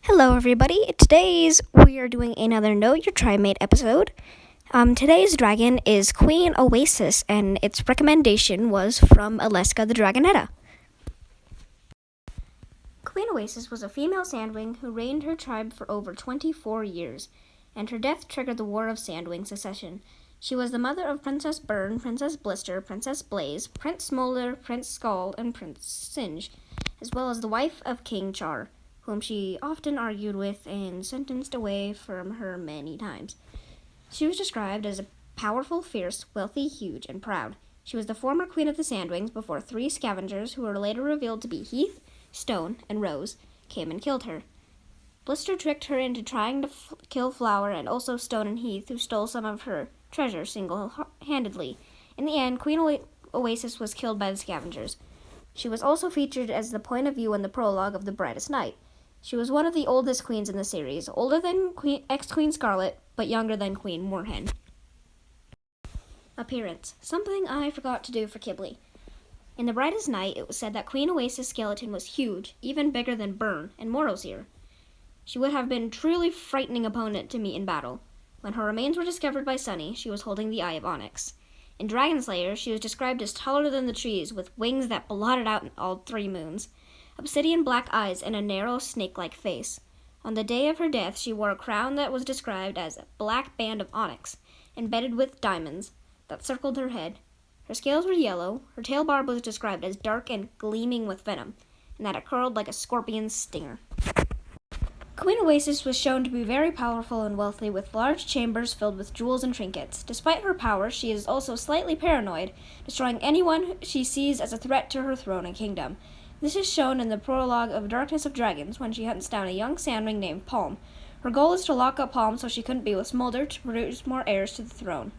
Hello, everybody. We are doing another Know Your Trimate episode. Today's dragon is Queen Oasis, and its recommendation was from Alaska the Dragonetta. Queen Oasis was a female sandwing who reigned her tribe for over 24 years, and her death triggered the War of Sandwing Succession. She was the mother of Princess Burn, Princess Blister, Princess Blaze, Prince Smolder, Prince Scald, and Prince Singe, as well as the wife of King Char, whom she often argued with and sentenced away from her many times. She was described as a powerful, fierce, wealthy, huge, and proud. She was the former queen of the Sandwings before three scavengers, who were later revealed to be Heath, Stone, and Rose, came and killed her. Blister tricked her into trying to kill Flower, and also Stone and Heath, who stole some of her treasure single-handedly. In the end, Queen Oasis was killed by the scavengers. She was also featured as the point of view in the prologue of The Brightest Night. She was one of the oldest queens in the series, older than ex-Queen Scarlet, but younger than Queen Moorhen. Appearance. Something I forgot to do for Kibble. In The Brightest Night, it was said that Queen Oasis' skeleton was huge, even bigger than Burn and Morrowseer. She would have been a truly frightening opponent to meet in battle. When her remains were discovered by Sunny, she was holding the Eye of Onyx. In Dragonslayer, she was described as taller than the trees, with wings that blotted out all three moons, obsidian black eyes, and a narrow snake-like face. On the day of her death, she wore a crown that was described as a black band of onyx, embedded with diamonds, that circled her head. Her scales were yellow, her tail barb was described as dark and gleaming with venom, and that it curled like a scorpion's stinger. Queen Oasis was shown to be very powerful and wealthy, with large chambers filled with jewels and trinkets. Despite her power, she is also slightly paranoid, destroying anyone she sees as a threat to her throne and kingdom. This is shown in the prologue of Darkness of Dragons, when she hunts down a young sandwing named Palm. Her goal is to lock up Palm so she couldn't be with Smolder to produce more heirs to the throne.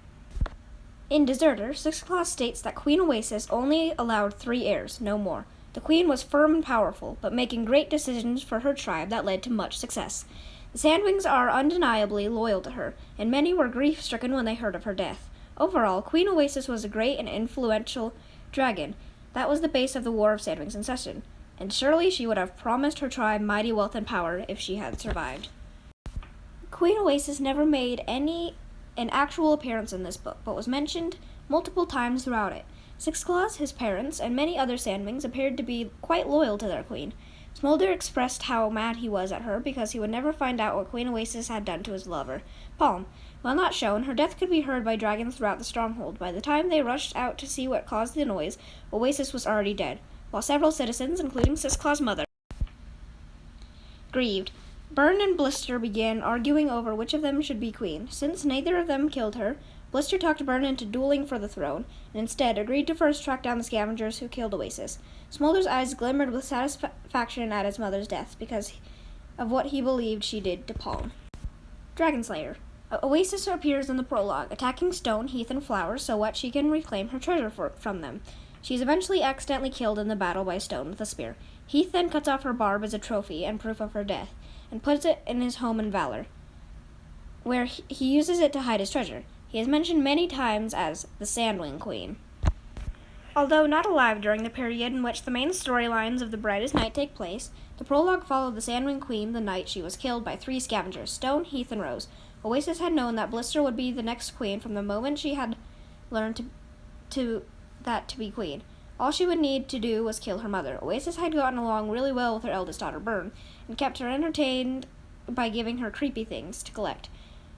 In Deserter, Sixth Class states that Queen Oasis only allowed 3 heirs, no more. The queen was firm and powerful, but making great decisions for her tribe that led to much success. The Sandwings are undeniably loyal to her, and many were grief-stricken when they heard of her death. Overall, Queen Oasis was a great and influential dragon. That was the base of the War of Sandwing Succession, and surely she would have promised her tribe mighty wealth and power if she had survived. Queen Oasis never made an actual appearance in this book, but was mentioned multiple times throughout it. Sixth Class, his parents, and many other Sandwings appeared to be quite loyal to their queen. Smolder expressed how mad he was at her because he would never find out what Queen Oasis had done to his lover, Palm. While not shown, her death could be heard by dragons throughout the stronghold. By the time they rushed out to see what caused the noise, Oasis was already dead, while several citizens, including Sixth Claw's mother, grieved. Burn and Blister began arguing over which of them should be queen. Since neither of them killed her, Blister talked Burn into dueling for the throne, and instead agreed to first track down the scavengers who killed Oasis. Smolder's eyes glimmered with satisfaction at his mother's death because of what he believed she did to Palm. Dragonslayer. Oasis appears in the prologue, attacking Stone, Heath, and Flower so what she can reclaim her treasure from them. She is eventually accidentally killed in the battle by Stone with a spear. Heath then cuts off her barb as a trophy and proof of her death, and puts it in his home in Valor, where he uses it to hide his treasure. He is mentioned many times as the Sandwing Queen. Although not alive during the period in which the main storylines of The Brightest Night take place, the prologue followed the Sandwing Queen the night she was killed by 3 scavengers, Stone, Heath, and Rose. Oasis had known that Blister would be the next queen from the moment she had learned to be queen. All she would need to do was kill her mother. Oasis had gotten along really well with her eldest daughter, Burn, and kept her entertained by giving her creepy things to collect.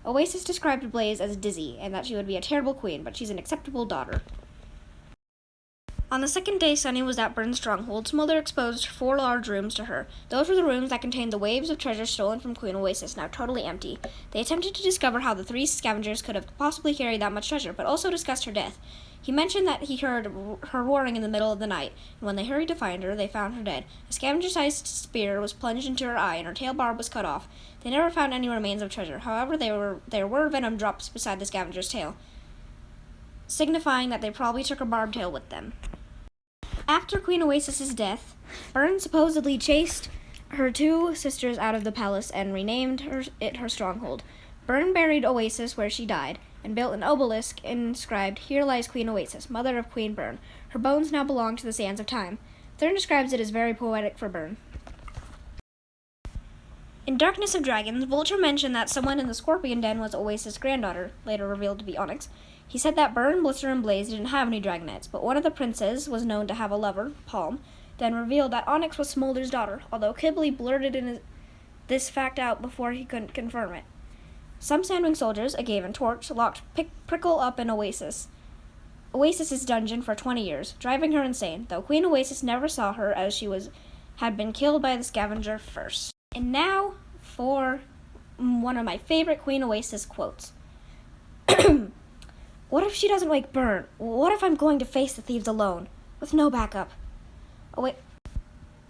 Oasis described Blaze as dizzy, and that she would be a terrible queen, but she's an acceptable daughter. On the second day Sunny was at Burn's stronghold, Smolder exposed 4 large rooms to her. Those were the rooms that contained the waves of treasure stolen from Queen Oasis, now totally empty. They attempted to discover how the 3 scavengers could have possibly carried that much treasure, but also discussed her death. He mentioned that he heard her roaring in the middle of the night, and when they hurried to find her, they found her dead. A scavenger-sized spear was plunged into her eye, and her tail barb was cut off. They never found any remains of treasure. However, there were venom drops beside the scavenger's tail, signifying that they probably took her barbed tail with them. After Queen Oasis's death, Burn supposedly chased her 2 sisters out of the palace and renamed it her stronghold. Burn buried Oasis where she died, and built an obelisk inscribed, "Here lies Queen Oasis, mother of Queen Burn. Her bones now belong to the sands of time." Thurn describes it as very poetic for Burn. In Darkness of Dragons, Vulture mentioned that someone in the Scorpion Den was Oasis' granddaughter, later revealed to be Onyx. He said that Burn, Blister, and Blaze didn't have any dragonettes, but one of the princes was known to have a lover, Palm, then revealed that Onyx was Smolder's daughter, although Kibley blurted this fact out before he couldn't confirm it. Some Sandwing soldiers, a Gave and Torch, locked Prickle up in Oasis's dungeon for 20 years, driving her insane, though Queen Oasis never saw her as she had been killed by the scavenger first. And now for one of my favorite Queen Oasis quotes. What if she doesn't wake Burn? What if I'm going to face the thieves alone, with no backup? Oh wait,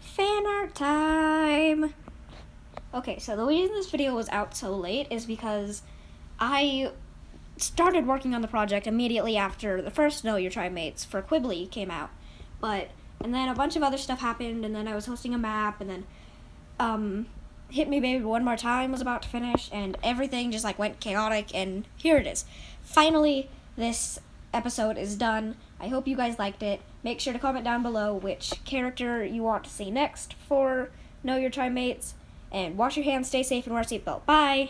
fan art time! Okay, so the reason this video was out so late is because I started working on the project immediately after the first Know Your Tribemates for Quibbly came out. And then a bunch of other stuff happened, and then I was hosting a map, and then Hit Me Baby One More Time was about to finish, and everything just went chaotic, and here it is. Finally, this episode is done. I hope you guys liked it. Make sure to comment down below which character you want to see next for Know Your Tribemates. And wash your hands, stay safe, and wear a seatbelt. Bye!